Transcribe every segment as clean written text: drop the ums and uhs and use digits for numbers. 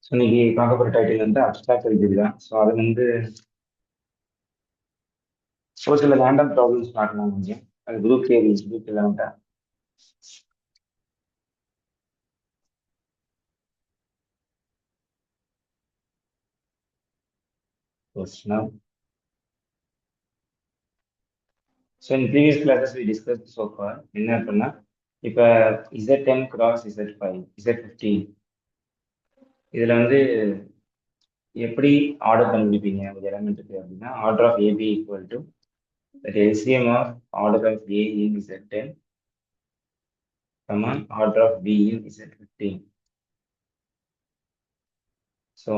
So இன்னைக்கு பார்க்க போகிற டைட்டில் வந்து அப்ஸ்ட்ராக்ட் அல்ஜிப்ரா தான். ஸோ அது வந்து ஒரு சில ரேண்டம் ப்ராப்ளம்ஸ் பார்க்கலாம் கொஞ்சம். அது group theory group 11 now. So in previous classes we discussed so far என்ன அப்படின்னா இப்போ Z10 cross Z5 Z15 இதில் வந்து எப்படி ஆர்டர் கண்டுபிடிப்பீங்க ஒரு எலமெண்ட்டுக்கு அப்படின்னா order of AB equal to LCM of order of A in Z10 order of B in Z15. So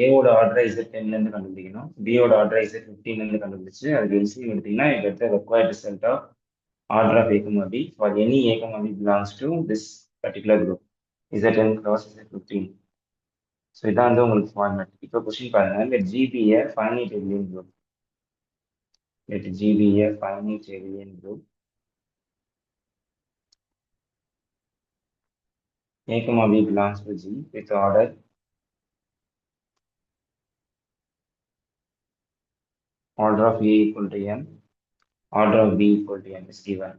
ஏவோட ஆர்டரை Z10லேருந்து கண்டுபிடிக்கணும், பியோட ஆர்டரை Z15லேருந்து கண்டுபிடிச்சு அதுக்கு எல்சிஎம் எடுத்தீங்கன்னா get required result of order of A, B for any A, B belongs to this particular group Z10 cross Z15. So இதான் வந்து உங்களுக்கு ஃபார்மேட். இப்போ கொஸ்டின் பாருங்க, let G be a finite abelian group. Let G be a finite abelian group. A, B belongs to G with order of A equal to n, order of B equal to n is given.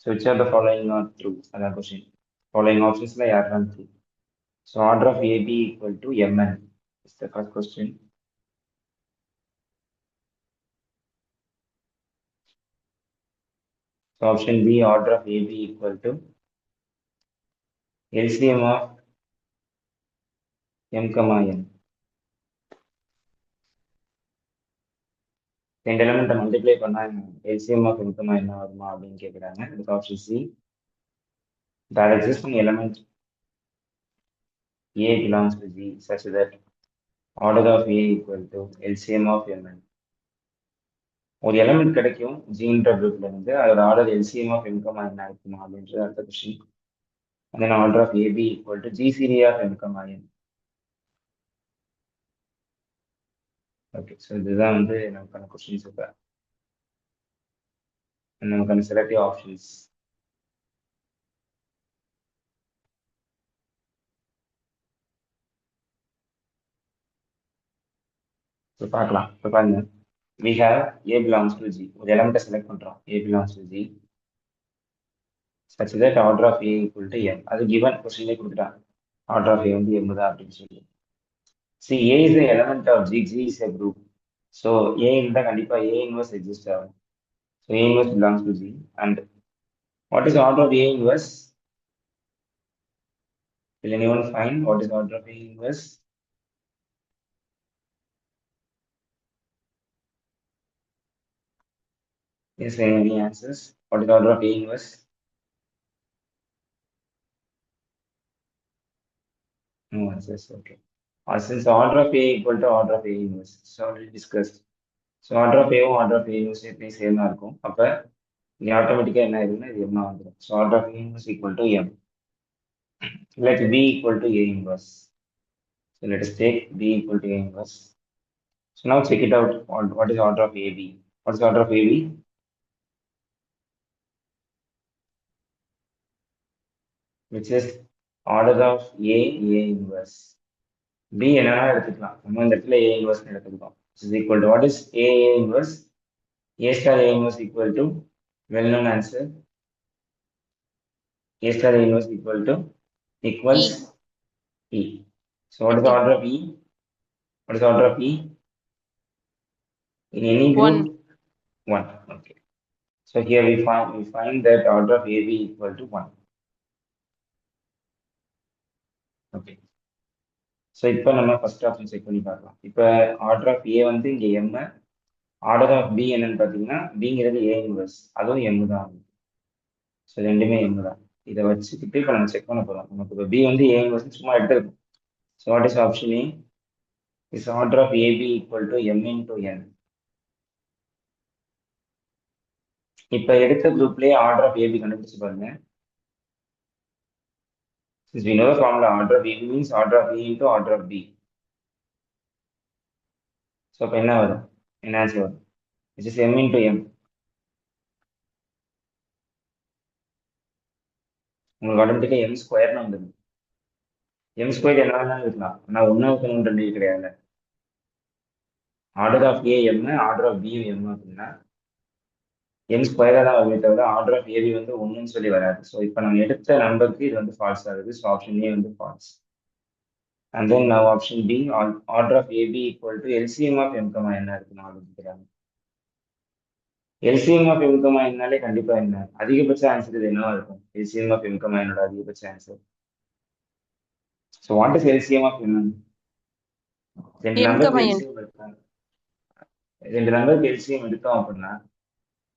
So which are the following are true? Another question. Following options like are true. So order of AB equal to Mn is the first question. So option B, order of AB equal to LCM of M, N. ரெண்டு எலிமெண்ட்டை multiply பண்ணா LCM of M, N வருமா அப்படின்னு கேட்குறாங்க. இதுக்கு option C, that existing element A belongs to G such that order of A equal to LCM of Mn. ஒரு element கிடைக்கும் ஜின்ற குரூப்ல இருந்து, அதோட order LCM of M, N இருக்குமா அப்படின்றது அடுத்த question. And then order of AB equal to G series of M, N. Okay, so இதுதான் வந்து நமக்கான கொஸ்டின்ஸ். இப்போ நமக்கான செலக்டிவ் ஆப்ஷன்ஸ். இப்போ பார்க்கலாம். இப்போ பாருங்க, we have A belongs to G. ஒரு எலமெண்ட்டை செலக்ட் பண்ணுறோம், A belongs to G such that order of A equal to M. அது given கொஸ்டின்லேயே கொடுத்துட்டான், order of A வந்து M தான் அப்படின்னு சொல்லி. See, A is the element of G, G is a group. So A இருந்தால் கண்டிப்பாக A inverse exist ஆகும். So A inverse belongs to G. And what is order of A inverse? Will anyone find what is order of A inverse? Is there any answers? What is order of A inverse? No answers. Okay. Since order of A equal to order of A inverse, so already discussed. So order of A order of A inverse எப்பயும் சேமாக இருக்கும். அப்போ இங்கே ஆட்டோமேட்டிக்காக என்ன ஆயிருக்குன்னா இது என்ன வந்துடும். So order of A inverse equal to M. Let B equal to A inverse. So let us take B equal to A inverse. So now check it out. What is order of AB? What is order of AB? Which is order of A inverse. B என்னன்னா எடுத்துக்கலாம், நம்ம இந்த இடத்துல A inverse எடுத்துக்கலாம். This is equal to what is A inverse? A star A inverse equal to well-known answer. A star A inverse equal to equals E. So what is the order of E? What is the order of E? In any group? 1. Okay. So here we find that order of AB equal to 1. Okay. So இப்போ நம்ம first option check பண்ணி பார்க்கலாம். இப்போ order of ஏ வந்து இங்கே M, order of B என்னன்னு பார்த்தீங்கன்னா பிங்கிறது A இன்வர்ஸ், அதுவும் M தான். ஸோ ரெண்டுமே M தான். இதை வச்சுக்கிட்டு இப்போ நம்ம செக் பண்ண போகிறோம். நமக்கு இப்போ பி வந்து A இன்வர்ஸ் சும்மா எடுத்துருக்கோம். So what is option A? Is order of AB equal to M into N. இப்போ எடுத்த குரூப்லேயே ஆர்டர் ஆஃப் ஏபி கண்டுபிடிச்சு பாருங்க. Since we know the formula, order of AB means order of A into order of B. So இப்போ என்ன வரும்? என்ன answer வரும்? Which is M into M. உங்களுக்கு ஆட்டோமேட்டிக்காக M ஸ்கொயர்னு வந்துடும். எம் ஸ்கொயர் என்ன வேணாலும் இருக்கலாம், ஆனால் ஒன்றா இருக்கணுன்ற நீட் கிடையாது. Order of A M, order of B M அப்படின்னா எம் ஸ்கொயராக தான் வருமே தவிர ஆர்டர் ஆஃப் ஏபி வந்து ஒன்றுன்னு சொல்லி வராது. ஸோ இப்போ நம்ம எடுத்த நம்பருக்கு இது வந்து ஃபால்ஸ் ஆகுது. ஸோ ஆப்ஷன் ஏ வந்து false. And then now option B, order of AB equal to LCM of M comma என்ன இருக்குன்னு ஆரம்பிக்கிறாங்க. எல்சிஎம் ஆஃப் எம் கமா என்னாலே கண்டிப்பாக என்ன அதிகபட்ச ஆன்சர் இது என்னவா இருக்கும்? எல்சிஎம் ஆஃப் எம் கமா என்னோட அதிகபட்ச answer. So what is LCM of M? ரெண்டு எம் நம்பருக்கு கமா என். எல்சிஎம் எடுத்தாங்க. ரெண்டு நம்பருக்கு எல்சிஎம் எடுத்தோம் அப்படின்னா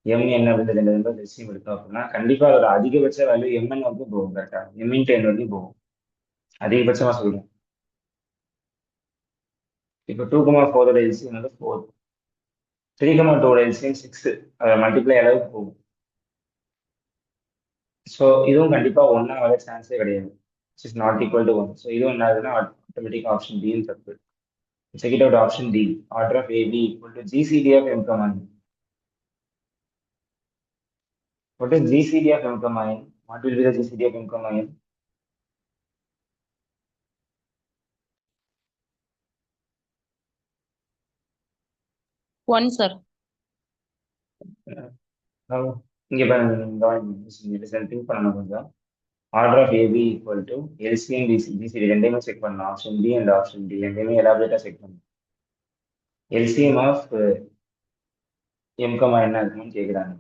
எம் என்ன வந்து ரெண்டு நம்பர் எல்சிஎம் எடுத்தோம் அப்படின்னா கண்டிப்பாக அதோட அதிகபட்ச வேல்யூ எம்என் வரைக்கும் போகும். கரெக்டா? எம்இன் டென் வரைக்கும் போகும் அதிகபட்சமா சொல்றேன். இப்போ 2,4 எல்சிஎம் வந்து 4, 3,2 எல்சிஎம் 6, அதை மல்டிப்ளை அளவுக்கு போகும். ஸோ இதுவும் கண்டிப்பாக ஒன்றா வர சான்ஸே கிடையாது. It's not equal to one. So இதுவும் என்ன ஆகுதுன்னா ஆட்டோமேட்டிக் ஆப்ஷன் டி தப்பு. Check it out option D, order of AB equal to GCD of M comma N. What is GCD of M comma N? What will be the GCD of M comma N? 1 sir. இங்கே think பண்ணணும் கொஞ்சம். Order of AB equal to LCM PCD ரெண்டையுமே check பண்ணணும். Option D and option D ரெண்டையுமே எலாபரேட்டாக check பண்ணணும். LCM of M comma என்ன இருக்குன்னு கேட்குறாங்க.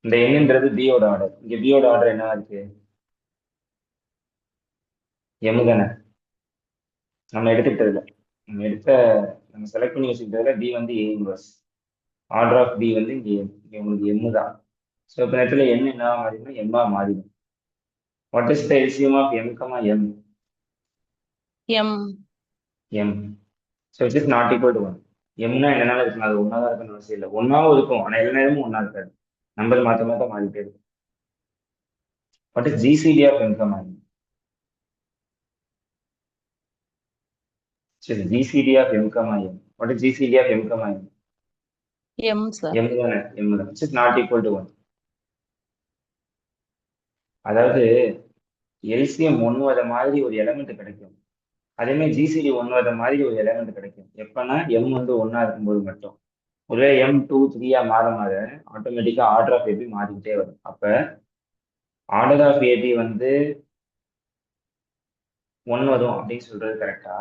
இந்த எண்ணுன்றது பியோட ஆர்டர். இங்கே பியோட ஆர்டர் என்ன இருக்கு? எம் தானே நம்ம எடுத்துக்கிட்டதுல. நம்ம எடுத்த நம்ம செலக்ட் பண்ணி வச்சுக்கிட்டதுல பி வந்து A inverse. Order of B வந்து இங்கே உங்களுக்கு எம்மு தான். ஸோ இப்போ நேரத்தில் எண் என்ன மாறிடும்? எம்மா மாறிடும். What is the LCM of M comma M? M. M. So it is not equal to one. எம்னா என்னனால இருக்கணும்? அது ஒன்றா தான் இருக்கணும்னு அவசியம் இல்லை. ஒன்றாவும் இருக்கும், ஆனால் எல்லா நேரமும் ஒன்றா இருக்காது. நம்பர் மாற்ற மாற்ற மாறிட்டே இருக்கும். What is GCD of M comma M? சரி, GCD of M comma M. What is GCD of M comma M? M sir. M தானே, எம் தான். It's not equal to one. அதாவது எல்சிஎம் ஒன்று வர மாதிரி ஒரு எலமெண்ட் கிடைக்கும், அதே மாதிரி ஜிசிடி ஒன்று வர மாதிரி ஒரு எலமெண்ட் கிடைக்கும். எப்பன்னா எம் வந்து ஒன்றா இருக்கும்போது மட்டும். ஒருவேளை எம் 2, 3 மாற மாற ஆட்டோமேட்டிக்காக ஆர்டர் ஆஃப் ஏபி மாறிக்கிட்டே வரும். அப்போ ஆர்டர் ஆஃப் ஏபி வந்து 1 வரும் அப்படின்னு சொல்றது கரெக்டா?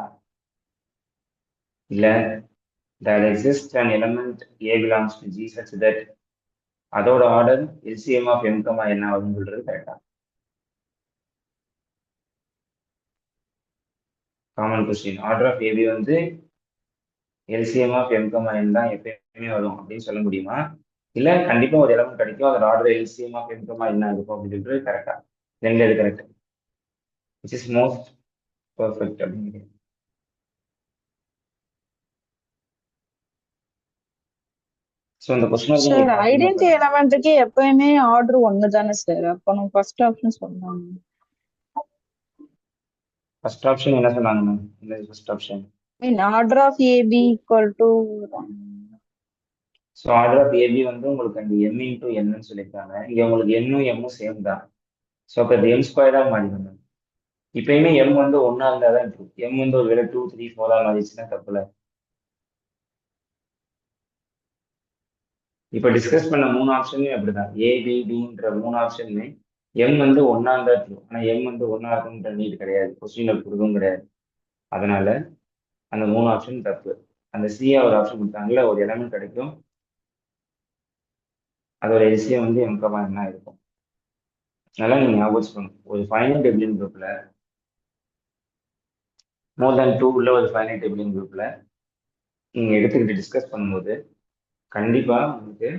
இல்லை, there exists an element A belongs to G such that அதோட order LCM of M comma என்ன வரும்னு சொல்றது கரெக்டா? Common question. Order of AB வந்து LCM of M comma N தான் எப்பயுமே வரும் அப்படின்னு சொல்ல முடியுமா? இல்லை கண்டிப்பாக ஒரு எலமெண்ட் கிடைக்கும், அதோட order LCM of M comma என்ன இருக்கும் அப்படின்னு சொல்றது கரெக்டா? ரெண்டு இது correct. Which is most perfect அப்படின்னு. ஸோ இந்த கொஸ்டின் வந்து சார் நீங்க பார்த்தீங்க ஐடென்டி அப்படின்னா எலமெண்ட்டுக்கு எப்பயுமே ஆர்டர் ஒன்னு தானே சார்? அப்போ நம்ம ஃபர்ஸ்ட் ஆப்ஷன் சொன்னாங்க. ஃபர்ஸ்ட் ஆப்ஷன் என்ன சொன்னாங்க மேம்? இந்த first option mean order of AB equal to. So order of AB வந்து உங்களுக்கு அந்த எம் இன்டூ என்னன்னு சொல்லியிருக்காங்க. இங்கே உங்களுக்கு என்னும் எம்மும் சேம் தான். ஸோ அப்போ அது எம் ஸ்கொயராக மாறிடும் மேம். இப்பயுமே எம் வந்து ஒன்றா இருந்தால் தான் இருக்கும். எம் வந்து ஒரு வேலை 2, 3, 4 மாறிடுச்சுன்னா தப்புல. இப்போ டிஸ்கஸ் பண்ண மூணு ஆப்ஷனுமே அப்படிதான். ஏபிடின்ற மூணு ஆப்ஷனுமே எம் வந்து ஒன்றா இருந்தால் இருக்கும், ஆனால் எம் வந்து ஒன்றா இருக்குன்ற நீட் கிடையாது, கொஸ்டினில் கொடுக்கவும் கிடையாது. அதனால அந்த மூணு ஆப்ஷன் தப்பு. அந்த சியா ஒரு ஆப்ஷன் கொடுத்தாங்கல்ல, ஒரு எலமெண்ட் கிடைக்கும், அதோட எல்சிஎம் வந்து எம் கமா என்ன இருக்கும். நல்லா நீங்க ஞாபகம் வச்சுக்கணும். ஒரு ஃபைனைட் டெபிளின் குரூப்ல மோர் தேன் 2 உள்ள ஒரு ஃபைனைட் டெபிளின் குரூப்ல நீங்க எடுத்துக்கிட்டு டிஸ்கஸ் பண்ணும்போது கண்டிப்பா உங்களுக்கு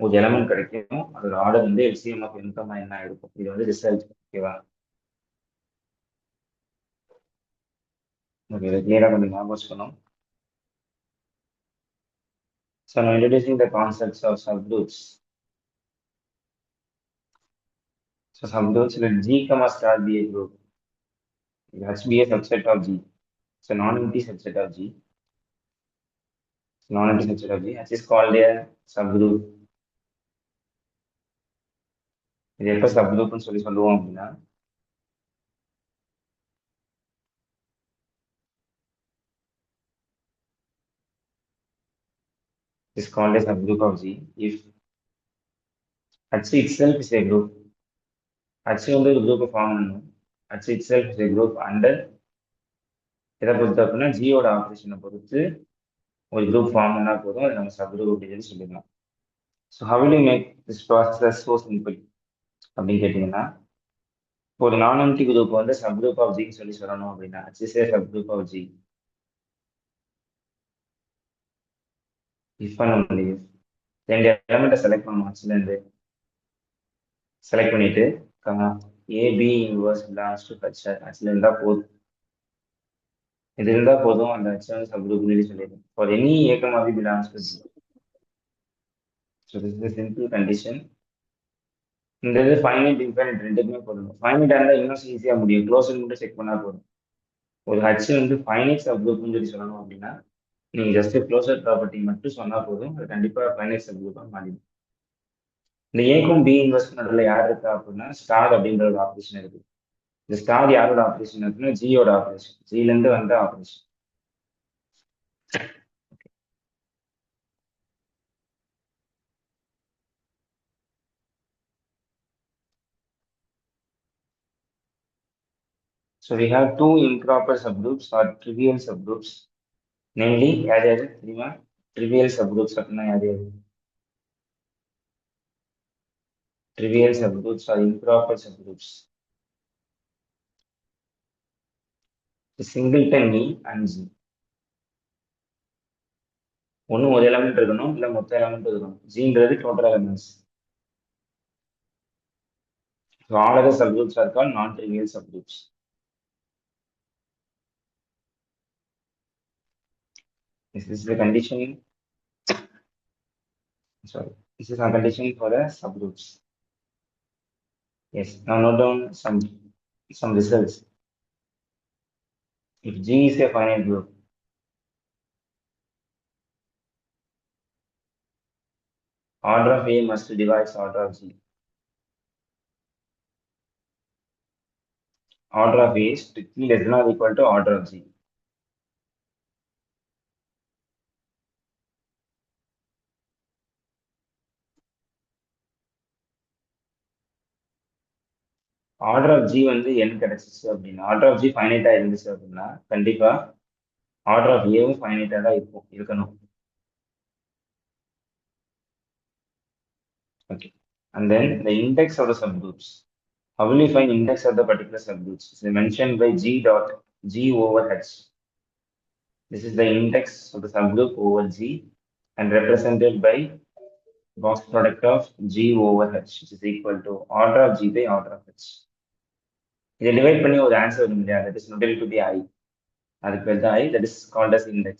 ஒரு எலமெண்ட் கிடைக்கும், அதோட ஆர்டர் வந்து எல்சிஎம் ஆஃப் எம் கமா என்ன இருக்கும். இது வந்து ரிசல்ட். ஓகேவா? ஓகே, இதை கிளியரா கொஞ்சம் ஞாபகம் வச்சுக்கணும். So now introducing the concepts of subgroups. So subgroups, let G comma star be a group. It has to be a subset of G. It's a non-empty subset of G. Non-empty subset of G, which is called a subgroup. இது எப்போ சப்குரூப்னு சொல்லி சொல்லுவோம் அப்படின்னா is called a subgroup of G if H itself is a group. H வந்து ஒரு group form பண்ணும். H itself is a group under எதை பொறுத்து அப்படின்னா ஜியோட ஆப்ரேஷனை பொறுத்து ஒரு குரூப் ஃபார்ம் பண்ணால் போதும் அது நம்ம சப்குரூப் அப்படின்னு சொல்லிடலாம். So how will you make this process so simple அப்படின்னு கேட்டிங்கன்னா ஒரு நான் எம்டி குரூப் வந்து சப்குரூப் ஆஃப் ஜின்னு சொல்லி சொல்லணும் அப்படின்னா H is a subgroup of G. if பண்ண முடியும் ரெண்டு எலமெண்ட்டை செலக்ட் பண்ணணும் ஹச்லேருந்து செலக்ட் பண்ணிட்டு AB inverse belongs to H ஹச்ல இருந்தால் போதும். இது இருந்தால் போதும் அந்த ஹச் வந்து சப்குரூப் சொல்லிடும் ஃபார் எனி ஏகமாவி belongs to G. So this is simple condition. இந்த இது ஃபைனைட் இன்ஃபைனைட் ரெண்டுக்குமே போடணும். ஃபைனைட்டாக இருந்தால் இன்னும் ஈஸியாக முடியும். க்ளோஸர் மட்டும் செக் பண்ணால் போதும். ஒரு ஹச் வந்து ஃபைனைட் சப்குரூப்னு சொல்லி சொல்லணும் அப்படின்னா நீங்கள் ஜஸ்ட் க்ளோசர் ப்ராப்பர்ட்டி மட்டும் சொன்னால் போதும் அது கண்டிப்பாக ஃபைனைட் சப்குரூப்பாக மாறிடும். இந்த ஏக்கும் பி இன்வெர்ஸ் நடுவில் யார் இருக்கா அப்படின்னா ஸ்டார் அப்படின்ற ஒரு ஆப்ரேஷன் இருக்கு. இந்த ஸ்டார் யாரோட ஆப்ரேஷன் இருக்குன்னா ஜியோட ஆப்ரேஷன், ஜிலேருந்து வந்த operation. So we have two improper subgroups or trivial subgroups. Namely, யார் யாரு தெரியுமா? Trivial subgroups அப்படின்னா யார் யாரு? Trivial subgroups or improper subgroups. The singleton E and G. ஒன்று ஒரு எலமெண்ட் இருக்கணும் இல்லை மொத்த எலமெண்ட் இருக்கணும். ஜின்றது total elements. So all other subgroups are called non-trivial subgroups. This is the condition. Sorry, this is a condition for the subgroups. Yes, now note down some results. If G is a finite group, order of A must divide order of G. Order of A is strictly less than or equal to order of G. Order of G வந்து n கிடைச்சிச்சு அப்படின்னா order of G ஃபைனைட்டா இருந்துச்சு அப்படின்னா கண்டிப்பா order of ஏவும் ஃபைனைட்டா தான் இருக்கணும். Okay, and then the index of the subgroups. How will you find index of the particular subgroups? It's mentioned by G dot G over H. This is the index of the subgroup over G and represented by box product of G over H, which is equal to order of G by order of H. இதை divide பண்ணி ஒரு answer வரும் இல்லையா, that is noted to be I. அதுக்கு பேர் தான் I, that is called as index.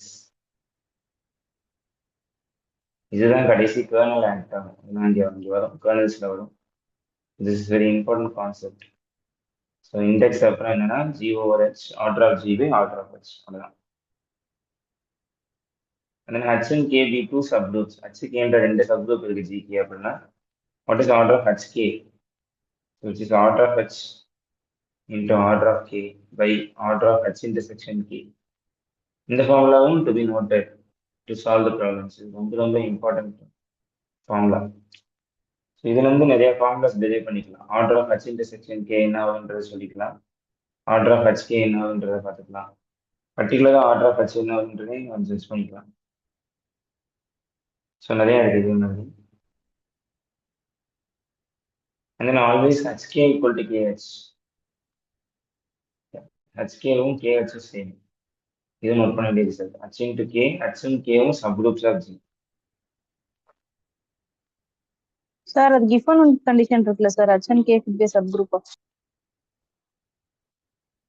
இதுதான் கடைசி கர்னல் ஆக்ட் ஆகும், இங்கே வரும் கர்னல்ஸ்ல வரும். This is very important concept. So index அப்புறம் என்னன்னா G over H order of G by order of H அவ்வளோதான். And then H and K be two subgroups. HK ரெண்டு சப்குரூப் இருக்கு GK அப்படின்னா what is order of HK, which is order of H into order of K by order of H intersection K. இந்த ஃபார்முலாவும் to be noted to solve the problems. இது ரொம்ப important formula. So இதுல இருந்து நிறைய formulas derive பண்ணிக்கலாம். Order of H intersection K என்ன ஆகுன்றதை சொல்லிக்கலாம், order of HK என்ன ஆகுன்றதை பார்த்துக்கலாம், பர்டிகுலராக ஆர்டர் ஆஃப் H என்ன ஆகுன்றதையும் கொஞ்சம் ஜட்ஜ் பண்ணிக்கலாம். ஸோ நிறைய இருக்கு இது மாதிரி. And then always HK equal to KH. HKவும் KH சேம். இது நோட் பண்ண வேண்டியது sir. H into K, H and Kவும் சப்குரூப்ஸ் ஆஃப் G. சார் அது கிஃபன் கண்டிஷன் இருக்குல்ல sir, H and K could be a subgroup of.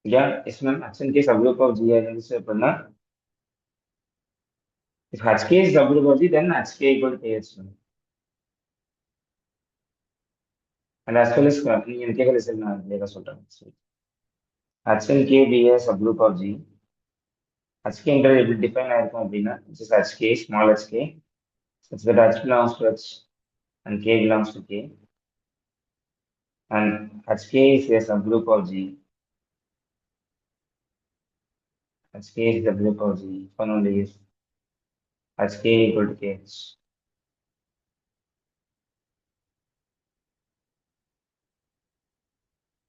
Yeah, yes ma'am. H and K subgroup of G இருந்துச்சு அப்படின்னா if HK is subgroup of G, then HK equal to KH. And as well as நீங்க கேட்க result நான் லேட்டாக சொல்றேன். H and K be a subgroup of G. HK என்றது எப்படி define ஆயிருக்கும் அப்படின்னா which is HK small hk such that H belongs to H and K belongs to K, and HK is a subgroup of G. HK is a subgroup of G for only if HK equal to KH.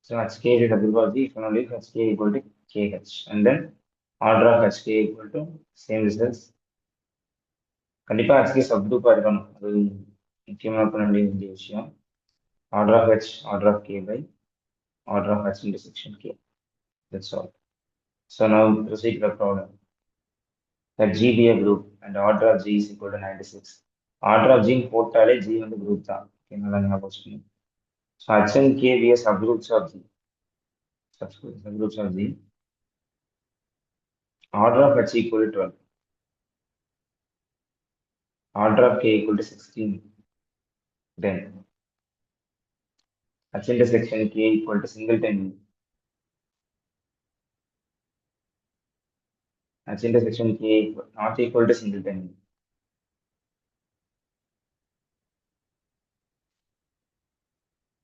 So HK is a double bond, if only HK equal to KH. And then order of HK equal to same results. கண்டிப்பா HK சப்குரூப்பா இருக்கணும், அது முக்கியமா பண்ண வேண்டிய விஷயம். Order of H, order of K by order of H intersection K. That's all. So now proceed to the problem. That G be a group and order of G is equal to 96. Order of G போட்டாலே G வந்து group தான். Okay, நல்லா ஞாபகம் வச்சுக்கணும். So H and K be a subgroups of G. Subgroups of G. Order of H equal to 12. Order of K equal to 16. Then H intersection K equal to singleton. H intersection K not equal to singleton.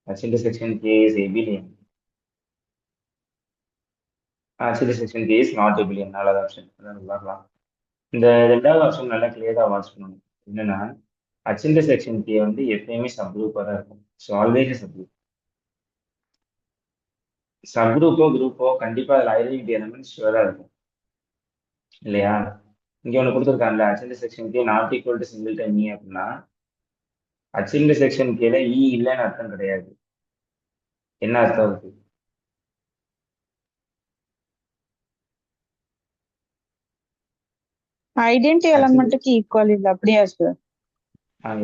H intersection K is abelian. H intersection K is not abelian. நாலாவது option அதான் பார்க்கலாம். இந்த ரெண்டாவது option நல்லா கிளியரா watch பண்ணணும். என்னன்னா H intersection K வந்து எப்பயுமே சப்குரூப்பாக தான் இருக்கும். So always subgroup. சப்குரூப்போ கண்டிப்பா அதில் ஐடென்டிட்டி எலமெண்ட்ஸ் ஷுவராக இருக்கும் இல்லையா? இங்க ஒன்று கொடுத்துருக்காங்கல்ல, H intersection K not equal to singleton E அப்படின்னா H intersection Kல E இல்லைன்னு அர்த்தம் கிடையாது. என்ன அர்த்தம் இருக்கு? ஐடென்டி எலமெண்ட்டுக்கு ஈக்குவல் இல்ல, அப்படியா சார்?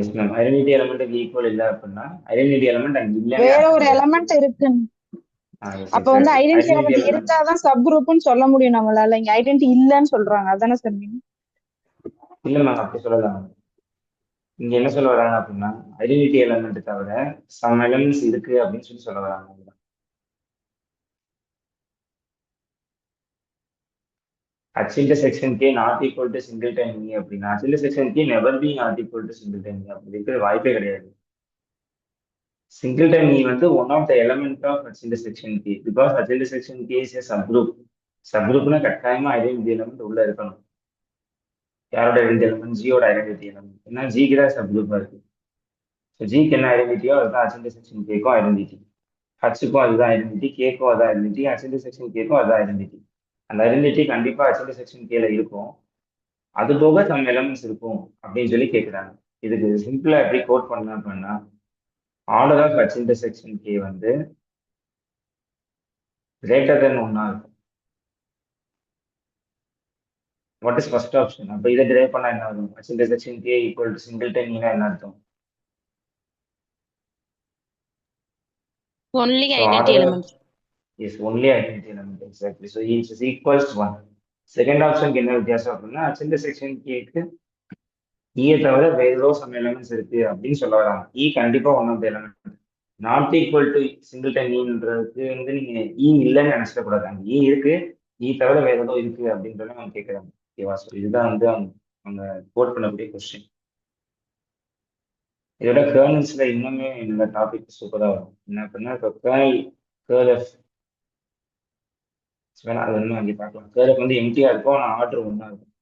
Yes ma'am. ஐடென்டிட்டி எலமெண்ட்டுக்கு ஈக்குவல் இல்லை அப்படின்னா ஐடென்டிட்டி எலமெண்ட் அங்கே இல்லைன்னு வேற அர்த்தம் ஒரு கிடையாது. எலமெண்ட் இருக்கு. எஸ் அப்ப வந்து exactly. Identity identity element element இருந்தாதான் சப் குரூப்னு சொல்ல முடியும் நம்மளால. இங்க ஐடென்டி இல்லன்னு சொல்றாங்க, அதானே சார் மீன்? இல்லை மேம், அப்படி சொல்லலாம். இங்க என்ன சொல்ல வராங்க அப்படின்னா ஐடென்டிட்டி எலமெண்ட் தவிர சம் எலமெண்ட்ஸ் இருக்கு அப்படின்னு சொல்ல வராங்க. H intersection K not equal to singleton E அப்படின்னா H intersection K never be not equal to singleton E அப்படி இருக்கிற வாய்ப்பே கிடையாது. Singleton E வந்து one of the element of H intersection K because H intersection K is a subgroup. சப்குரூப்னா கட்டாயமா identity element உள்ள இருக்கணும். யாரோட ஐடென்டிட்டி எலமெண்ட்? ஜியோட ஐடென்டிட்டி எலமெண்ட். ஏன்னா ஜிக்கு தான் சப்குரூப்பா இருக்கு. ஸோ ஜிக்கு என்ன ஐடென்டிட்டியோ அதுதான் H intersection Kக்கும் ஐடென்டிட்டி. ஹச்சுக்கும் அதுதான் ஐடென்டிட்டி, கேக்கும் அதான் ஐடென்டிட்டி, H intersection Kக்கும் அதுதான் ஐடென்டிட்டி. அந்த ஐடென்டிட்டி கண்டிப்பா H intersection Kல இருக்கும். அது போக சம் எலமெண்ட்ஸ் இருக்கும் அப்படின்னு சொல்லி கேட்குறாங்க. இதுக்கு சிம்பிளா எப்படி கோட் பண்ணலாம் அப்படின்னா order of H intersection K வந்து கிரேட்டர் தென் ஒன்னா இருக்கும். What is first option? அப்போ இதை டிரைவ் பண்ணா என்ன வரும்? H intersection K equal to singleton ஈனா என்ன அர்த்தம்? only So identity order elements. is only identity element, exactly. So each is equals to 1. Second ஆப்ஷனுக்கு என்ன வித்தியாசம் அப்படின்னா H intersection Kக்கு ஈயை தவிர வேற ஏதோ சம் எலமெண்ட்ஸ் இருக்கு அப்படின்னு சொல்ல வராங்க. ஈ கண்டிப்பா one of the element. Not equal to singleton ஈன்றதுக்கு வந்து நீங்க ஈ இல்லைன்னு நினைச்சிடக்கூடாது. அங்க ஈ இருக்கு, ஈ தவிர வேற ஏதோ இருக்கு அப்படின்றத அவங்க கேட்கறாங்க. ஓகேவா? ஸோ இதுதான் வந்து அவங்க கோட் பண்ணக்கூடிய கொஸ்டின். இதோட கேர்னல்ஸ்ல இன்னுமே இந்த டாபிக் சூப்பராக வரும். என்ன அப்படின்னா இப்போ கேர்ள் எஃப் வேணா அது வந்து அங்கே பார்க்கலாம். கேர்ள் எஃப் வந்து எம்டியா இருக்கும், ஆனால் ஆர்டர் ஒன்றா இருக்கும்.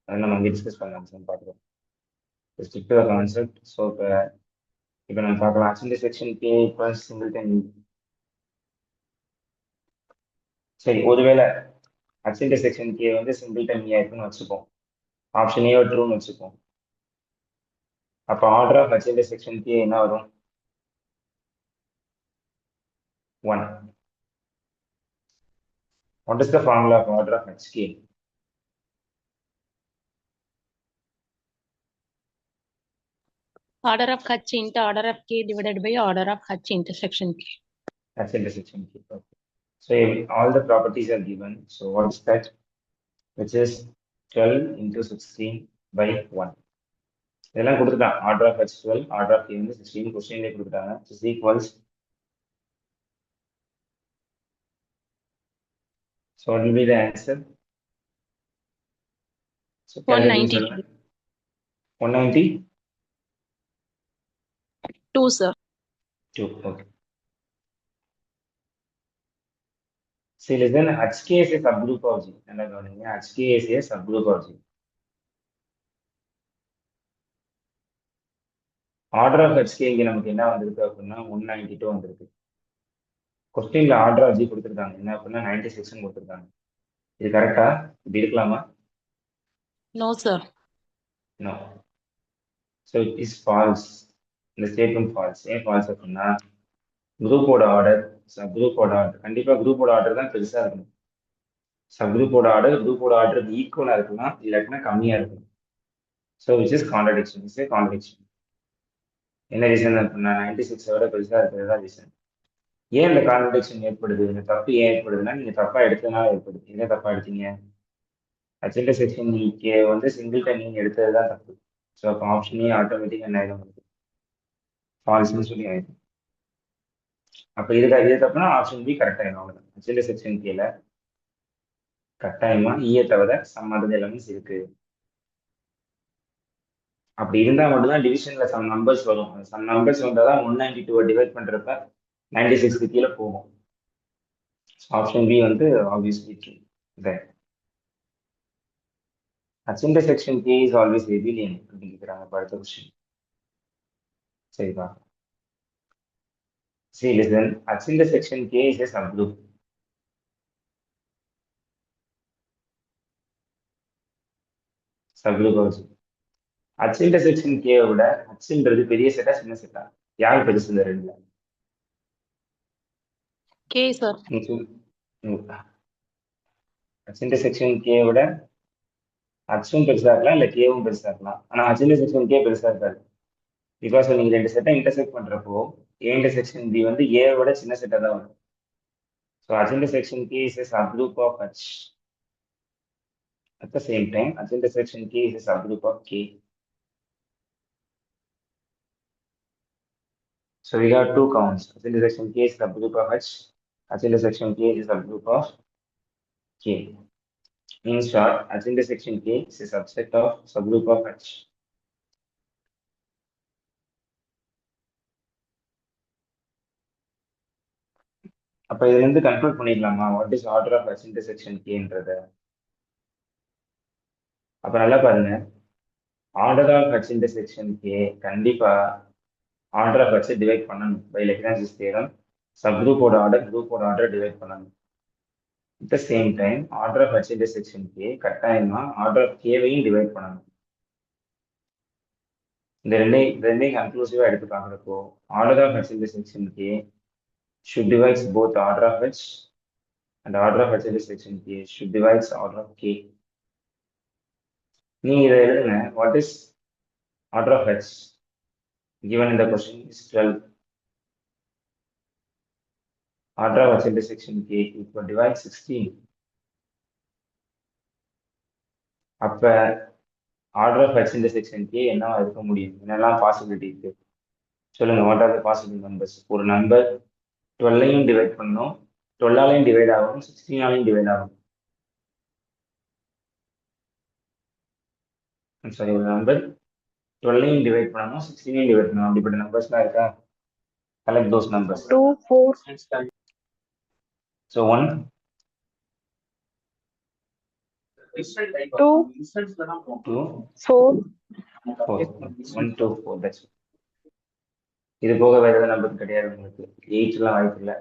அதை நம்ம அங்கே டிஸ்கஸ் பண்ணலாம், பார்க்கலாம். Stick to the concept. So இப்போ நம்ம பார்க்கலாம் H intersection K equals singleton E. சரி, ஒருவேளை H intersection K வந்து சிங்கிள்டன் E இருக்குன்னு வச்சுப்போம். ஆப்ஷன் ஏ ட்ரூன்னு வச்சுப்போம். அப்போ order of H intersection K என்ன வரும்? 1. What is the formula of order of HK? Order of H into order of K divided by order of H intersection K. H intersection K. Okay. So all the properties are given. So what is that? Which is 12 into 16 by 1. இதெல்லாம் கொடுத்துட்டான். Order of H 12, order of K வந்து 16 கொஸ்டின்லேயே கொடுத்துட்டாங்க. Is equals. So what will be the answer? So 192. 192, sir. okay. See, listen, HK is a subgroup of G. HK is a subgroup of G. Order of HK இங்கே நமக்கு என்ன வந்திருக்கு அப்படின்னா 192 வந்திருக்கு. கொஸ்டின்ல ஆர்டர் ஆஃப் ஜி கொடுத்துருக்காங்க என்ன அப்படின்னா 96 கொடுத்துருக்காங்க. இது கரெக்டா? இப்படி இருக்கலாமா? No, sir. No. So it is false. இந்த ஸ்டேட்மெண்ட் ஃபால்ஸ். ஏன் ஃபால்ஸ் அப்படின்னா குரூப்போட ஆர்டர் குரூப்போட ஆர்டர் கண்டிப்பாக குரூப்போட ஆர்டர் தான் பெருசாக இருக்கணும். சப்குரூப்போட ஆர்டர் ஈக்குவலாக இருக்கலாம், இல்லாட்டினா கம்மியாக இருக்கணும். So which is contradiction. Is a contradiction. என்ன ரீசன் அப்படின்னா 96 விட பெருசாக இருக்கிறது தான் ரீசன். ஏன் இந்த கான்ட்ரடிக்ஷன் ஏற்படுது? இந்த தப்பு ஏன் ஏற்படுதுன்னா நீங்க தப்பா எடுத்ததுனால ஏற்படுது. என்ன தப்பா எடுத்தீங்க? அஜெண்டா செக்ஷன் கே வந்து சிங்கிள்டன் நீங்க எடுத்தது தான் தப்பு. ஸோ அப்போ ஆப்ஷனே ஆட்டோமேட்டிக் என்ன ஆயிடும்? ஃபால்ஸ்னு சொல்லி ஆயிடும். அப்போ இது தப்புனா ஆப்ஷன் பி கரெக்ட் ஆயிடும். அவ்வளோதான். அஜெண்டா செக்ஷன் கேல கட்டாயமா ஈய தவிர சம்மந்தது எலமெண்ட்ஸ் இருக்கு. அப்படி இருந்தால் மட்டும்தான் டிவிஷன்ல சம் நம்பர்ஸ் வரும். சம் நம்பர்ஸ் வந்தால் தான் 192 டிவைட் பண்றப்ப 96க்கு கீழே போகும். ஆப்ஷன் பி வந்து obviously true. H intersection K is always abelian அப்படின்னு கேட்குறாங்க. அடுத்த கொஸ்டின் சரிப்பா. See, listen, H intersection K is a subgroup. Subgroup also. H intersection K விட Hன்றது பெரிய செட்டா சின்ன செட்டா? யார் பெருசு இந்த ரெண்டுல? K, sir. H intersection K விட Hம் பெருசா இருக்கலாம் இல்ல Kவும் பெருசா இருக்கலாம். ஆனா H intersection K பெருசா இருக்காது. பிகாஸ் நீங்க ரெண்டு செட்டை இன்டர்செக்ட் பண்றப்போ A intersection B வந்து A விட சின்ன செட்டா தான் வரும். So H intersection K is a subgroup of H. At the same time, H intersection K is a subgroup of K. So we have two counts. H intersection K is subgroup of H. H intersection K is subgroup of K. In short, H intersection K is a subset of subgroup of H. அப்ப இதுல இருந்து conclude பண்ணிடலாமா what is order of H intersection Kன்றத? அப்ப நல்லா பாருங்க, order of H intersection K கண்டிப்பா order of H divide பண்ணணும். பை லெக்ரான்ஜிஸ் தியரம் சப்குரூப்போட ஆர்டர் குரூப்போட ஆர்டர் டிவைட் பண்ணணும். At the same time, order of H intersection K கட்டாயமா ஆர்டர் ஆஃப் Kவையும் டிவைட் பண்ணணும். இந்த ரெண்டையும் கன்க்ளூசிவா எடுத்து பார்க்குறப்போ order of H intersection K should divides both order of H and order of H intersection K should divides order of K. நீ இதை எழுதுங்க. What is order of H given in the question is 12. Order of H intersection K equal divide 16. அப்ப order of H intersection K என்னவா இருக்க முடியும்? என்னெல்லாம் possibility இருக்கு சொல்லுங்க. What are the possible numbers? ஒரு நம்பர் 12ஐயும் டிவைட் பண்ணணும், 12ஆலையும் டிவைட் ஆகும், 16ஆலையும் டிவைட் ஆகும். சாரி, ஒரு நம்பர் 12ஐயும் டிவைட் பண்ணணும், 16ஐயும் டிவைட் பண்ணணும். அப்படிப்பட்ட நம்பர்ஸ்லாம் இருக்கா? Collect those numbers. 2, 4. So 1 2, 2 4. 4 1 2 4 that's. இது போக வேற ஏதாவது நம்பர் கிடையாது உங்களுக்கு. 8லாம் வாய்ப்பு இல்லை.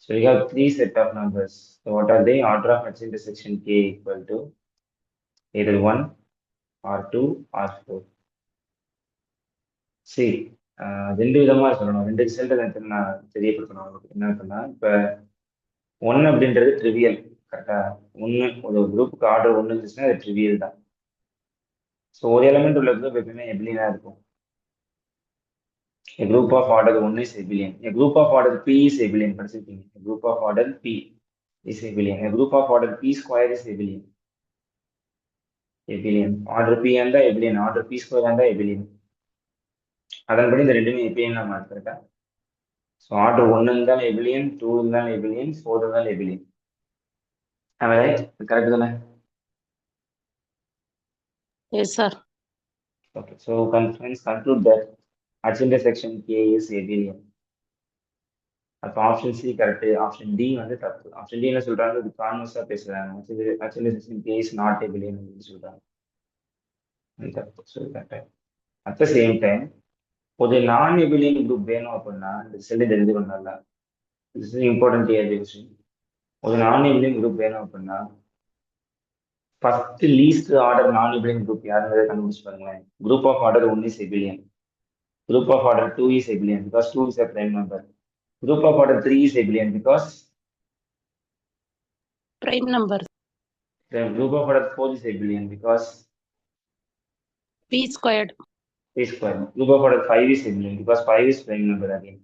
So you have 3 set of numbers. So what are they? Order of H intersection K equal to either 1 or 2 or 4. சரி, ரெண்டு விதமா சொல்லணும். ரெண்டு ரிசல்ட் நான் தெரியப்படுத்தணும் உங்களுக்கு. என்ன இருக்குன்னா, இப்போ 1 அப்படின்றது ட்ரிவியல். கரெக்டா? 1 ஒரு குரூப்புக்கு ஆர்டர் 1 இருந்துச்சுன்னா அது ட்ரிவியல் தான். ஸோ ஒரு எலமெண்ட் உள்ள குரூப் எப்பவுமே எபிலியனா இருக்கும். A group of order 1 is abelian. A group of order P is abelian. படிச்சிருக்கீங்க. A group of order P is abelian. A group of order P square is abelian. Abelian. Order P and the abelian. Order P square and the abelian. அதன்படி இந்த ரெண்டுமே abelian நான் மாத்திருக்கா. So order 1 இருந்தாலும் abelian, 2 இருந்தாலும் abelian, 4 இருந்தாலும் abelian. Correct தானே? Yes, sir. Okay. So friends, conclude that H intersection K is abelian. அப்போ option C correct, option D வந்து தப்பு. ஆப்ஷன் டி என்ன சொல்றாங்க? இது கான்வர்ஸா பேசுறாங்க. H intersection K is not abelian அப்படின்னு சொல்றாங்க. தப்பு. So correct. At the same time, ஒரு நான் எபிலியன் குரூப் வேணும் அப்படின்னா இந்த செல்லு தெரிஞ்சுக்கணும்ல. This is important question. ஒரு நான் எபிலியன் குரூப் வேணும் அப்படின்னா ஃபர்ஸ்ட் லீஸ்ட் ஆர்டர் நான் எபிலியன் குரூப் யாருங்கிறத கண்டுபிடிச்சு பாருங்களேன். Group of order 1 is abelian. Group of order 2 is abelian because 2 is a prime number. Group of order 3 is abelian because prime number. the group of order 4 is abelian because p squared. p square. Group of order 5 is abelian because 5 is prime number again.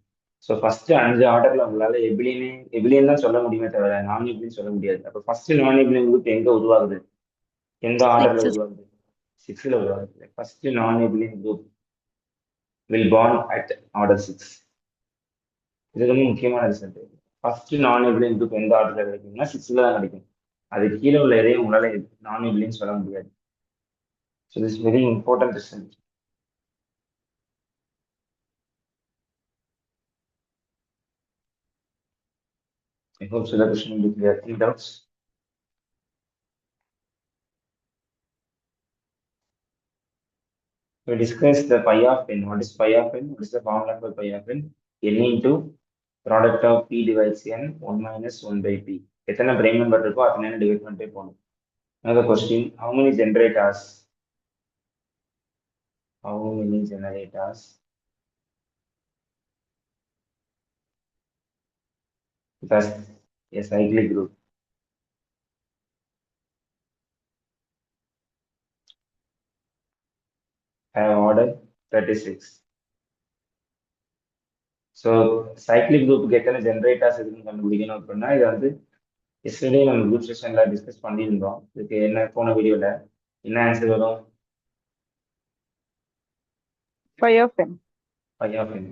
So first 5 ஆர்டர்ல உங்களால எபிலியன் தான் சொல்ல முடியுமே தவிர நான் எபிலியன் சொல்ல முடியாது. அப்போ ஃபர்ஸ்ட் நான் எபிலியன் குரூப் எங்க உருவாகுது, எந்த ஆர்டர்ல உருவாகுது, 6ல உருவாகுது. ஃபர்ஸ்ட் நான் எபிலியன் group will born at order 6. இது ரொம்ப முக்கியமான ரிசல்ட். ஃபர்ஸ்ட் நான் எபிலியன் குரூப் எந்த ஆர்டர்ல கிடைக்கும்னா 6ல தான் கிடைக்கும். அது கீழே உள்ள எதையும் உங்களால நான் எபிலியன் சொல்ல முடியாது. So this very important result. I hope so the question will be clear. Any doubts? We discussed the pi of n. What is pi of n? What is the formula for pi of n? N into product of p divides n 1 minus 1 by p. எத்தனை prime number இருக்கோ அத்தனை divide பண்ணிட்டே போகணும். Another question, how many generators? How many generators thus a cyclic group? Have order 36. So cyclic குரூப்புக்கு எத்தனை generators இருக்குன்னு கண்டுபிடிக்கணும் அப்படின்னா இதை வந்து எஸ்டர்டே நம்ம குரூப் செஷன்ல டிஸ்கஸ் பண்ணியிருந்தோம். இதுக்கு என்ன போன வீடியோல என்ன ஆன்சர் வரும்? Phi of n. Pi of n.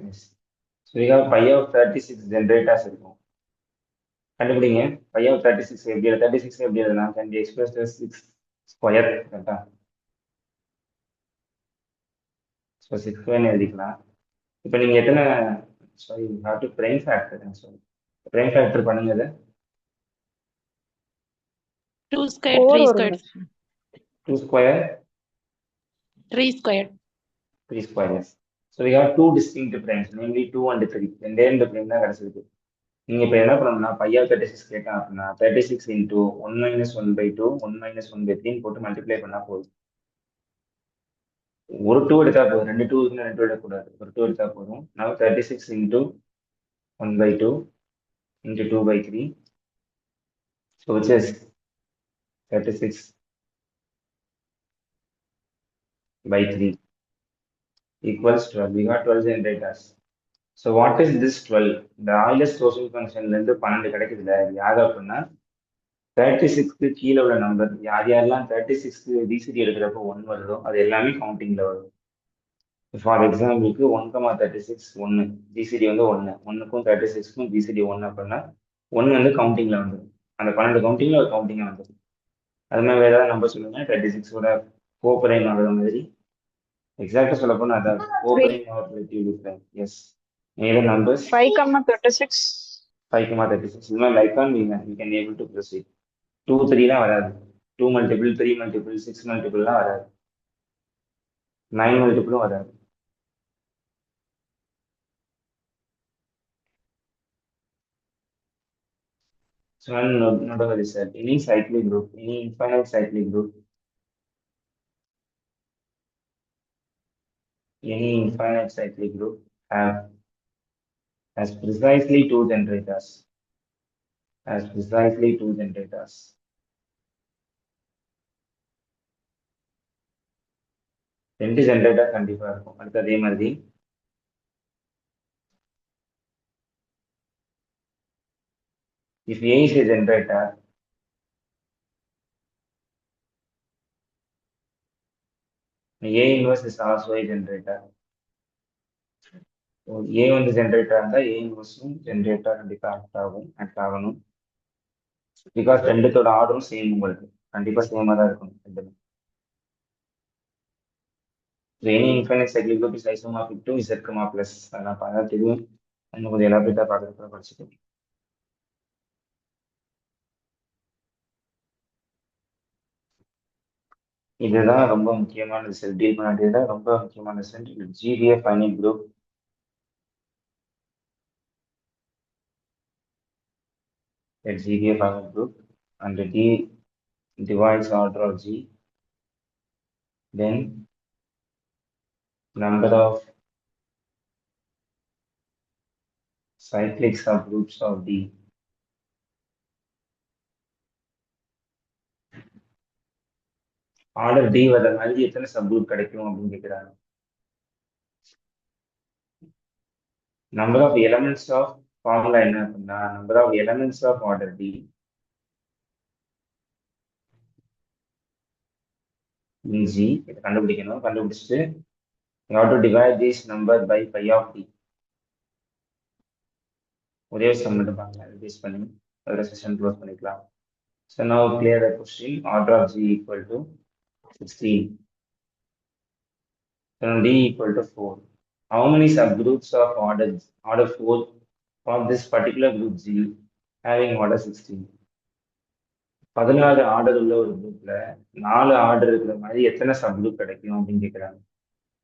So we have pi of 36 generators இருக்கும். கண்டுபிடிங்க. pi of 36 எப்படி 36 எப்படி எழுதலாம்? Can be expressed as 6 square. கரெக்டா? ஸோ 6 ஸ்கொயர்னு எழுதிக்கலாம். இப்போ நீங்க எத்தனை sorry have to prime factor. Sorry prime factor பண்ணுங்க. இதை 2 squared, 3 squared, 2 square 3 squared. 3 squares. So we have two distinct primes, namely 2 and 3. ரெண்டு prime தான் கிடைச்சிருக்கு. நீங்க இப்போ என்ன பண்ணணும்னா pi of 36 கேட்டா அப்படின்னா 36 into 1 minus 1 by 2 1 minus 1 by 3 போட்டு மல்டிப்ளை பண்ணா போதும். ஒரு 2 எடுத்தா போதும், ரெண்டு 2 இருக்குன்னா 2 எடுக்கக்கூடாது, ஒரு 2 எடுத்தா போதும். Now 36 into 1 by 2 into 2 by 3. So which is 36 by 3 equals 12. We got 12 generators. So what is this 12? இந்த ஆயிலஸ் டோசல் ஃபங்க்ஷன்ல இருந்து 12 கிடைக்குதுல, யாரு அப்படின்னா 36க்கு கீழே உள்ள நம்பர் யார் யாரெல்லாம் 36க்கு டிசிடி எடுக்கிறப்போ 1 வருதோ அது எல்லாமே கவுண்டிங்ல வரும். ஃபார் எக்ஸாம்பிளுக்கு 1,36 1 டிசிடி வந்து 1, 1க்கும் 36க்கும் டிசிடி 1 அப்படின்னா 1 வந்து கவுண்டிங்ல வந்துடும். அந்த 12 கவுண்டிங்ல ஒரு கவுண்டிங்கா வந்துடும். அது மாதிரி வேற ஏதாவது நம்பர் சொல்லுங்க. 36ஓட கோப்பரைன் ஆகிற மாதிரி எக்ஸாக்டா சொல்ல போனா அதான் coprime or relative difference. Yes either numbers 5,36. 5,36. இது மாதிரி like on we can able to proceed. 2 3 வராது. 2 multiple 3 multiple 6 multiple வராது. 9 multiple வராது. So not over this set. Any cyclic group, any infinite cyclic group, any infinite cyclic group has precisely 2 generators. Has precisely 2 generators. ரெண்டு generator கண்டிப்பா இருக்கும். அடுத்து அதே மாதிரி if A is a generator, A inverse is also a generator. So A வந்து generator இருந்தா A இன்வர்ஸும் generator கண்டிப்பா act ஆகணும். பிகாஸ் ரெண்டுத்தோட ஆர்டரும் சேம், உங்களுக்கு கண்டிப்பா சேமா தான் இருக்கும் ரெண்டுமே. Any infinite cycle group is isomorphic to Z, plus. அதெல்லாம் பார்த்தா தெரியும். இன்னும் கொஞ்சம் எலாபரேட்டா பார்க்கறதுக்கு படிச்சுக்கோங்க. இதுதான் ரொம்ப முக்கியமான ரிசல்ட். டீல் பண்ண வேண்டியதுதான் ரொம்ப முக்கியமான result. GBA finite group. Let GBA finite group and D divides order of G. Then number of cyclic subgroups of D. Order D வர மாதிரி எத்தனை சப்குரூப் கிடைக்கும் அப்படின்னு கேட்குறாங்க. Number of elements of formula என்ன அப்படின்னா number of elements of order D in G இதை கண்டுபிடிக்கணும். கண்டுபிடிச்சிட்டு you have to divide this number by pi of D. ஒரே சம் மட்டும் பாருங்க, ரிவைஸ் பண்ணி அதோட செஷன் க்ளோஸ் பண்ணிக்கலாம். So now clear the question. Order of G equal to 16. So now D equal to 4. How many subgroups of order 4 for this particular group G having order 16? 16 order உள்ள ஒரு குரூப்ல 4 order இருக்கிற மாதிரி எத்தனை subgroup கிடைக்கும் அப்படின்னு கேட்குறாங்க.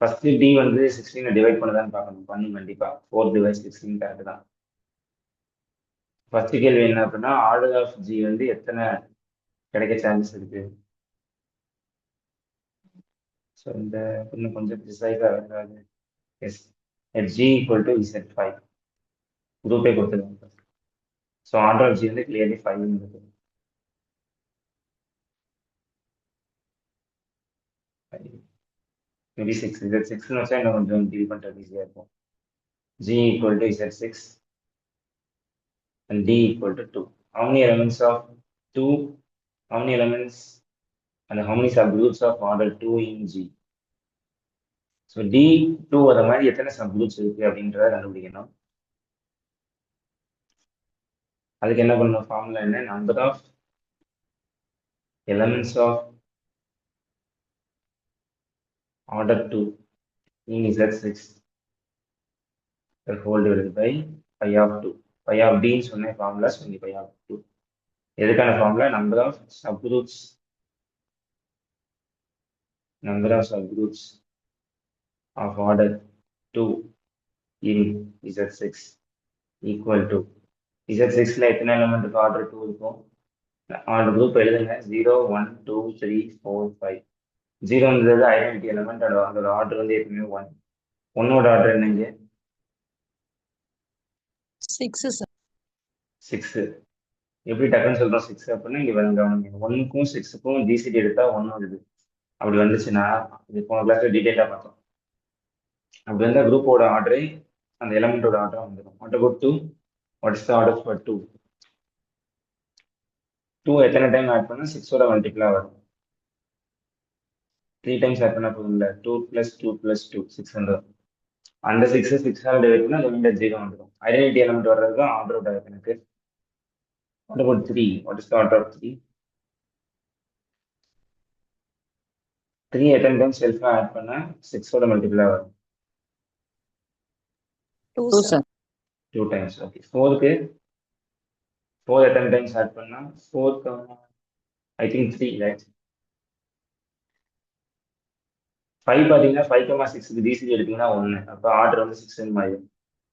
ஃபர்ஸ்ட் டி வந்து 16 டிவைட் பண்ணதான் பார்க்கணும். பண்ணி கண்டிப்பா 4 டிவைட் 16 கரெக்ட் தான். ஃபர்ஸ்ட் கேள்வி என்ன அப்படின்னா ஆர்டர் ஆஃப் ஜி வந்து எத்தனை கிடைக்க சான்சஸ் இருக்கு. ஸோ இந்த இன்னும் கொஞ்சம் ப்ரிசைஸாக இருக்காது. As G equal to Z5 குரூப்பே கொடுத்துருவாங்க. ஸோ ஆர்டர் ஆஃப் ஜி வந்து கிளியர்லி 5 இருக்கு. மேபி 6 Z6ன்னு வச்சா இன்னும் கொஞ்சம் டீல் பண்ணுறது ஈஸியாக இருக்கும். G equal to Z6 and D equal to 2. How many elements of 2? How many elements and how many subgroups of order 2 in G? So D2 வர மாதிரி எத்தனை சப்குரூப்ஸ் இருக்கு அப்படின்றத கண்டுபிடிக்கணும். அதுக்கு என்ன பண்ணணும், ஃபார்முலா என்ன, number of elements of order 2 in Z6 whole divided by pi of 2. Pi of D ன்னு சொன்ன ஃபார்முலா சொல்லி pi of 2. எதுக்கான formula, number of subgroups of order 2 in Z6 equal to Z6ல எத்தனை எலிமெண்ட் ஆர்டர் 2 இருக்கும். ஆர்டர் குரூப் எழுதுங்க 0 1 2 3 4 5. 0ன்றது identity element, அதோட ஆர்டர் வந்து எப்பவுமே 1. 1ஓட ஆர்டர் என்னங்க 6. எப்படி டக்குன்னு சொல்றோம் 6 அப்படின்னா இங்க கவனிங்க 1க்கும் 6க்கும் ஜிசிடி எடுத்தா 1 வருது. அப்படி வந்துச்சுன்னா இது போன கிளாஸ்ல டீடைலா பார்த்தோம். அப்படி வந்தா குரூப்போட ஆர்டரை அந்த எலிமெண்டோட ஆர்டரா வந்துடும். What about 2? What is the order for 2? 2 எத்தனை டைம் ஆட் பண்ணா 6ஓட மல்டிபிளா வரும். 3 டைம்ஸ் ஆட் பண்ணா போதும் இல்ல. 2 + 2 + 2 6 வந்துடும். அந்த 6 6ஆல் டிவைட் பண்ணா ரிமைண்டர் 0 வந்துடும். ஐடென்டிட்டி எலிமெண்ட் வர்றது தான் ஆர்டரோட கணக்கு. What about 3? What is the order of 3? 3 எத்தனை டைம்ஸ் செல்ஃபா ஆட் பண்ணா 6ஓட மல்டிபிளா வரும். 2 sir. 2 டைம்ஸ். ஓகே. 4க்கு 4 எத்தனை டைம்ஸ் ஆட் பண்ணா 4 ஐ திங்க் 3 ரைட். 5 பார்த்தீங்கன்னா 5,6க்கு ஜிசிடி எடுத்தீங்கன்னா 1. அப்போ ஆர்டர் வந்து 6 மாதிரி.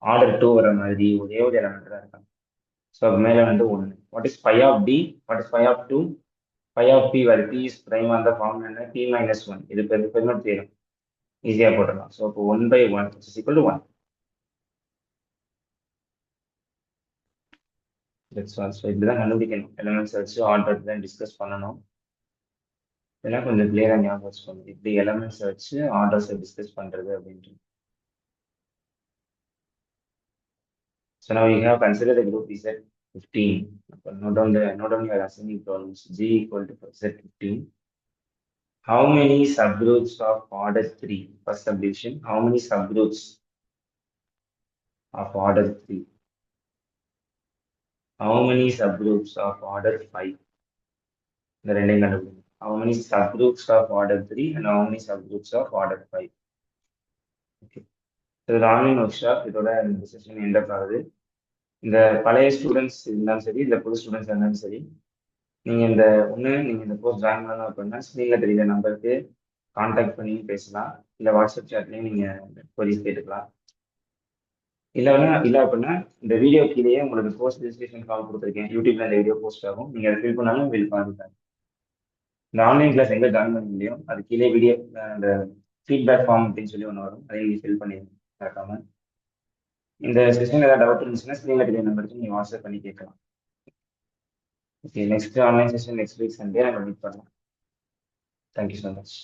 ஆர்டர் 2 வர மாதிரி ஒரே ஒரு எலமெண்ட் தான் இருக்காங்க. ஸோ அது மேலே வந்து 1. What is phi of D? What is phi of 2? Phi of B வர பி இஸ் பிரைம் அந்த ஃபார்ம் என்ன, P - 1. இது பெருமை தெரியும், ஈஸியாக போட்டுடலாம். ஸோ அப்போ 1/1 இஸ் ஈக்குவல் டு 1. ஸோ இப்படிதான் கண்டுபிடிக்கணும். எலமெண்ட்ஸ் வச்சு ஆர்டர் தான் டிஸ்கஸ் பண்ணணும். இதெல்லாம் கொஞ்சம் கிளியராக ஞாபகம் வச்சுக்கோங்க, இப்படி எலமெண்ட்ஸ் வச்சு ஆர்டர்ஸை டிஸ்கஸ் பண்ணுறது அப்படின்ட்டு. So now we have considered the group Z15. Note down your assembly problems. G equal to Z15. How many subgroups of order 3? First subdivision. How many subgroups of order 3? How many subgroups of order 5? The rendering கண்டுபிடிங்க. How many subgroups of order 3 and how many subgroups of order 5? Okay. So the online workshop இதோட இந்த session end ஆகுது. இந்த பழைய students இருந்தாலும் சரி, இல்லை புது ஸ்டூடெண்ட்ஸ் இருந்தாலும் சரி, நீங்கள் இந்த கோர்ஸ் ஜாயின் பண்ணணும் அப்படின்னா ஸ்க்ரீனில் தெரியுற நம்பருக்கு கான்டாக்ட் பண்ணி பேசலாம், இல்லை வாட்ஸ்அப் சாட்லேயும் நீங்கள் கொரிஸ் கேட்டுக்கலாம். இல்லை அப்படின்னா இந்த வீடியோ கீழேயே உங்களுக்கு கோர்ஸ் ரெஜிஸ்ட்ரேஷன் ஃபார்ம் கொடுத்துருக்கேன், யூடியூப்ல இந்த வீடியோ போஸ்ட் ஆகும், நீங்கள் அதை ஃபில் பண்ணாலும் வில் கான்டாக்ட். இந்த ஆன்லைன் கிளாஸ் எங்கே ஜாயின் பண்ண முடியும் அது கீழே வீடியோ அந்த ஃபீட்பேக் ஃபார்ம் அப்படின்னு சொல்லி ஒன்று வரும், அதை நீங்கள் ஃபில் பண்ணி மறக்காம. இந்த செஷன் ஏதாவது டவுட் இருந்துச்சுன்னா ஸ்க்ரீனில் தெரிய நம்பருக்கு நீங்கள் வாட்ஸ்அப் பண்ணி கேட்கலாம். Okay, next online session next week Sunday நம்ம மீட் பண்ணலாம். Thank you so much.